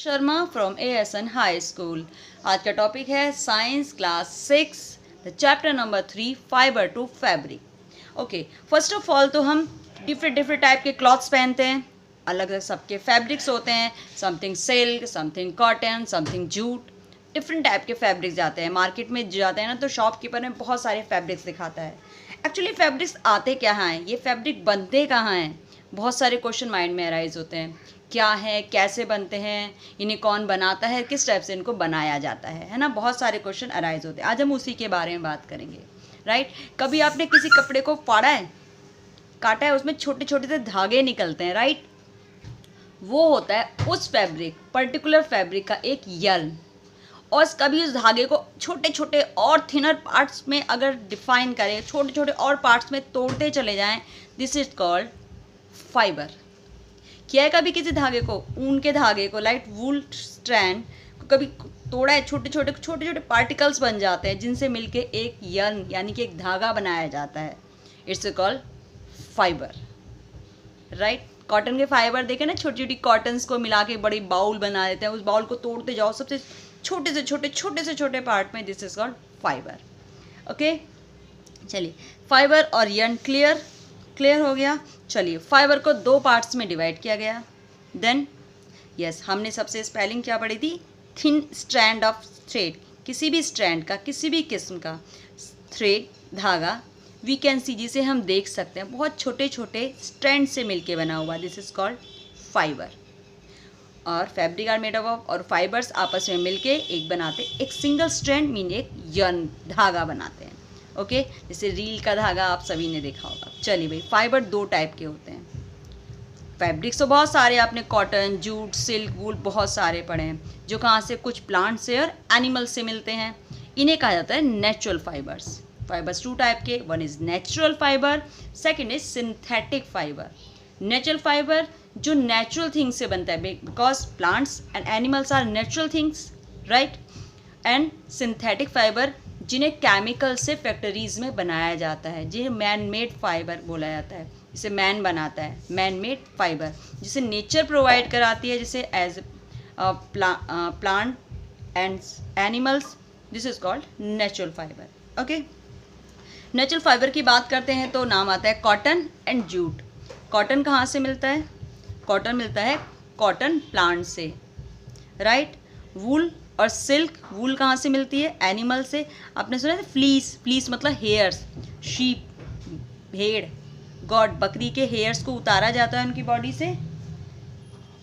Sharma from ASN high school. आज का topic है science class 6 the chapter number 3 fibre to fabric. Okay, first of all तो हम different type के clothes पहनते हैं, अलग अलग सबके फैब्रिक्स होते हैं, something silk, something cotton, something jute. Different type के फैब्रिक्स जाते हैं मार्केट में, जाते हैं ना तो शॉपकीपर में बहुत सारे फैब्रिक्स दिखाता है। एक्चुअली फैब्रिक्स आते क्या हैं, ये फैब्रिक बनते कहाँ हैं, बहुत सारे क्वेश्चन माइंड में अराइज होते हैं। क्या है, कैसे बनते हैं, इन्हें कौन बनाता है, किस टाइप से इनको बनाया जाता है ना, बहुत सारे क्वेश्चन अराइज होते हैं। आज हम उसी के बारे में बात करेंगे। राइट, कभी आपने किसी कपड़े को फाड़ा है, काटा है, उसमें छोटे छोटे से धागे निकलते हैं, राइट, वो होता है उस फैब्रिक, पर्टिकुलर फैब्रिक का एक यर्न। और कभी उस धागे को छोटे छोटे और थिनर पार्ट्स में अगर डिफाइन करें, छोटे छोटे और पार्ट्स में तोड़ते चले जाएं, दिस इज कॉल्ड फाइबर। किया है कभी किसी धागे को, ऊन के धागे को, लाइट वूल स्ट्रैंड को कभी तोड़ा है, छोटे छोटे पार्टिकल्स बन जाते हैं जिनसे मिलके एक यर्न यानी कि एक धागा बनाया जाता है। It's called fibre. Right, cotton के फाइबर देखे ना, छोटी छोटी कॉटन्स को मिला के बड़ी बाउल बना देते हैं, उस बाउल को तोड़ते जाओ सबसे छोटे से छोटे पार्ट में, this is called fibre. Okay, चलिए फाइबर और यर्न क्लियर हो गया। चलिए फाइबर को दो पार्ट्स में डिवाइड किया गया। देन यस, हमने सबसे स्पेलिंग क्या पढ़ी थी, थिन स्ट्रैंड ऑफ थ्रेड, किसी भी स्ट्रैंड का, किसी भी किस्म का थ्रेड, धागा, वी कैन सी, जिसे हम देख सकते हैं, बहुत छोटे छोटे स्ट्रैंड से मिलके बना हुआ, दिस इज कॉल्ड फाइबर। और फैब्रिक आर मेड अप और फाइबर्स आपस में मिलके एक बनाते, एक सिंगल स्ट्रैंड मीन एक यर्न, धागा बनाते हैं। ओके, जैसे रील का धागा आप सभी ने देखा होगा। चलिए भाई, फाइबर दो टाइप के होते हैं। फैब्रिक्स तो बहुत सारे आपने कॉटन, जूट, सिल्क, वूल बहुत सारे पढ़े हैं, जो कहाँ से, कुछ प्लांट से और एनिमल से मिलते हैं। इन्हें कहा जाता है natural fibres. Fibres two type के, one is natural fibre, second is synthetic fibre. Natural fibre जो नेचुरल थिंग्स से बनता है, because plants and animals are natural things, right. And synthetic fibre जिन्हें केमिकल से फैक्ट्रीज में बनाया जाता है, जिन्हें मैन मेड फाइबर बोला जाता है, जिसे मैन बनाता है, मैन मेड फाइबर, जिसे नेचर प्रोवाइड कराती है, जिसे as plant and animals, this is called natural fibre. Okay, natural fibre की बात करते हैं तो नाम आता है कॉटन एंड जूट। कॉटन कहाँ से मिलता है, कॉटन मिलता है कॉटन प्लांट से, राइट। वूल और सिल्क, वूल कहाँ से मिलती है, एनिमल से। आपने सुना है फ्लीस मतलब हेयर्स, शीप, भेड़, गॉड, बकरी के हेयर्स को उतारा जाता है उनकी बॉडी से,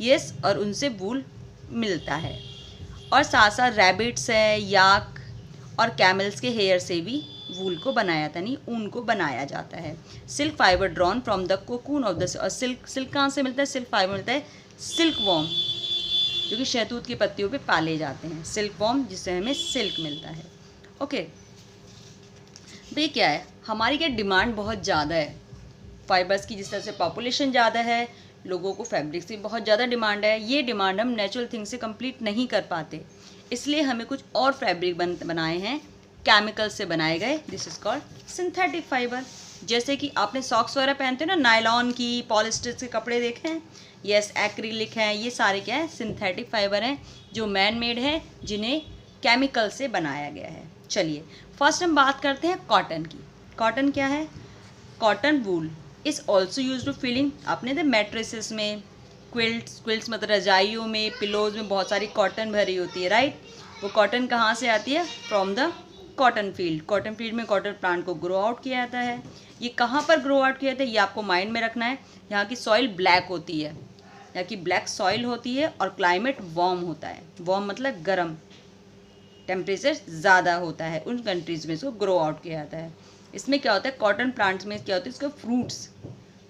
यस, और उनसे वूल मिलता है। और साथ साथ रैबिट्स है, याक और कैमल्स के हेयर से भी वूल को बनाया जाता है, नहीं ऊन को बनाया जाता है। Silk fibre drawn from the cocoon of the, और सिल्क कहाँ से मिलता है, सिल्क फाइबर मिलता है सिल्क वॉर्म, जो कि शहतूत की पत्तियों पे पाले जाते हैं, सिल्क वॉर्म, जिससे हमें सिल्क मिलता है। ओके, तो ये क्या है, हमारी क्या डिमांड बहुत ज़्यादा है फाइबर्स की, जिस तरह से पॉपुलेशन ज़्यादा है, लोगों को फैब्रिक्स की बहुत ज़्यादा डिमांड है। ये डिमांड हम नेचुरल थिंग से कंप्लीट नहीं कर पाते, इसलिए हमें कुछ और फैब्रिक बनाए हैं, केमिकल से बनाए गए, this is called synthetic fibre. जैसे कि आपने सॉक्स वगैरह पहनते हैं ना, नायलॉन की, पॉलिस्टर के कपड़े देखे हैं, यस, एक्रिलिक हैं, ये सारे क्या है, सिंथेटिक फाइबर हैं, जो मैन मेड है, जिन्हें केमिकल से बनाया गया है। चलिए फर्स्ट हम बात करते हैं कॉटन की। कॉटन क्या है, cotton wool is also use to filling, आपने दे मैट्रेसेस में, क्विल्ट्स मतलब रजाइयों में, पिलोज में बहुत सारी कॉटन भरी होती है, राइट। वो कॉटन कहाँ से आती है, from the cotton field. Cotton field में कॉटन प्लांट को ग्रो आउट किया जाता है। ये कहाँ पर ग्रो आउट किया जाता है, ये आपको माइंड में रखना है। यहाँ की सॉइल ब्लैक होती है, यहाँ की ब्लैक सॉइल होती है, और क्लाइमेट वार्म होता है, वार्म मतलब गर्म, टेम्परेचर ज़्यादा होता है, उन कंट्रीज़ में इसको ग्रो आउट किया जाता है। इसमें क्या होता है, कॉटन प्लांट्स में क्या होता है, इसके फ्रूट्स,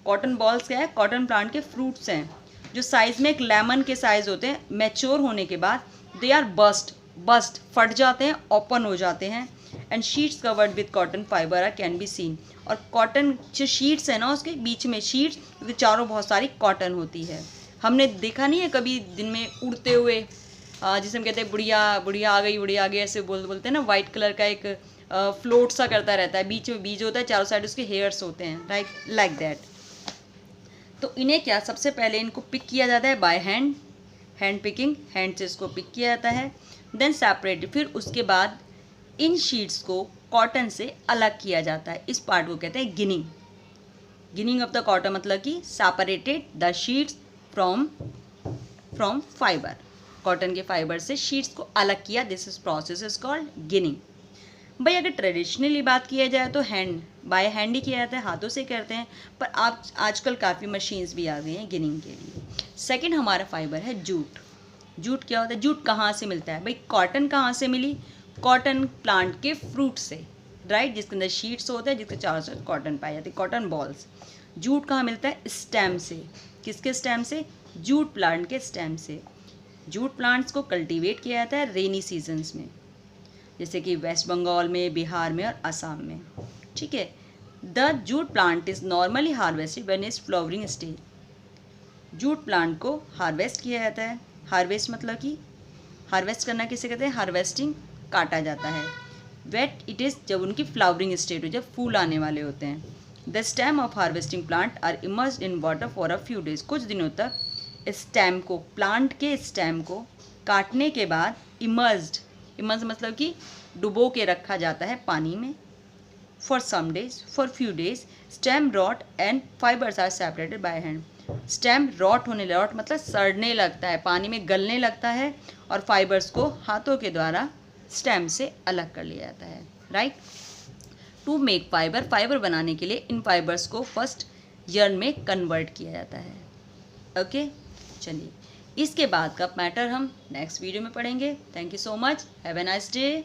कॉटन बॉल्स क्या है, कॉटन प्लांट के फ्रूट्स हैं, जो साइज़ में एक लेमन के साइज़ होते हैं। मैच्योर होने के बाद दे आर बस्ट फट जाते हैं, ओपन हो जाते हैं, and sheets covered with cotton fibre are can be seen. और कॉटन जो शीट्स है ना, उसके बीच में शीट्स, क्योंकि चारों बहुत सारी कॉटन होती है। हमने देखा नहीं है कभी दिन में उड़ते हुए, जिसे हम कहते हैं बुढ़िया आ गई ऐसे बोलते हैं ना, वाइट कलर का एक फ्लोट सा करता रहता है, बीच में बीज होता है, चारों साइड उसके हेयर्स होते हैं, राइट, लाइक दैट। तो इन्हें क्या, सबसे पहले इनको पिक किया जाता है by hand, hand picking, hand से इसको पिक किया जाता है। देन सेपरेट, फिर उसके बाद इन शीट्स को कॉटन से अलग किया जाता है। इस पार्ट को कहते हैं ginning. Ginning of the cotton मतलब कि separated the sheets from fibre. Cotton के फाइबर से शीट्स को अलग किया, this is process is called ginning. भाई अगर ट्रेडिशनली बात किया जाए तो बाय हैंड ही किया जाता है, हाथों से करते हैं, पर आप आजकल काफ़ी मशीन्स भी आ गई हैं गिनिंग के लिए। सेकंड हमारा फाइबर है जूट। जूट क्या होता है? जूट कहाँ से मिलता है भाई? कॉटन कहाँ से मिली? कॉटन प्लांट के फ्रूट से, राइट, जिसके अंदर शीट्स होते हैं, जिसके चारों से कॉटन पाई जाती है, कॉटन बॉल्स। जूट कहाँ मिलता है? स्टेम से। किसके स्टेम से? जूट प्लांट के स्टेम से। जूट प्लांट्स को कल्टीवेट किया जाता है रेनी सीजन्स में, जैसे कि वेस्ट बंगाल में, बिहार में और असम में, ठीक है। The jute plant is normally harvested when is flowering stage. Jute plant को हार्वेस्ट किया जाता है। हार्वेस्ट मतलब कि हार्वेस्ट करना किसे कहते हैं? हार्वेस्टिंग, काटा जाता है। वेट इट इज़, जब उनकी फ्लावरिंग स्टेज हो, जब फूल आने वाले होते हैं। The stem of harvesting plant are immersed in water for a few days. कुछ दिनों तक स्टेम को, प्लांट के स्टेम को काटने के बाद इमर्स्ड मतलब कि डुबो के रखा जाता है पानी में। For some days, for few days, stem rot and fibres are separated by hand. Stem rot मतलब सड़ने लगता है, पानी में गलने लगता है, और फाइबर्स को हाथों के द्वारा स्टेम से अलग कर लिया जाता है, राइट। टू मेक फाइबर बनाने के लिए इन फाइबर्स को फर्स्ट यर्न में कन्वर्ट किया जाता है। ओके, चलिए इसके बाद का मैटर हम नेक्स्ट वीडियो में पढ़ेंगे। Thank you so much, have a nice day.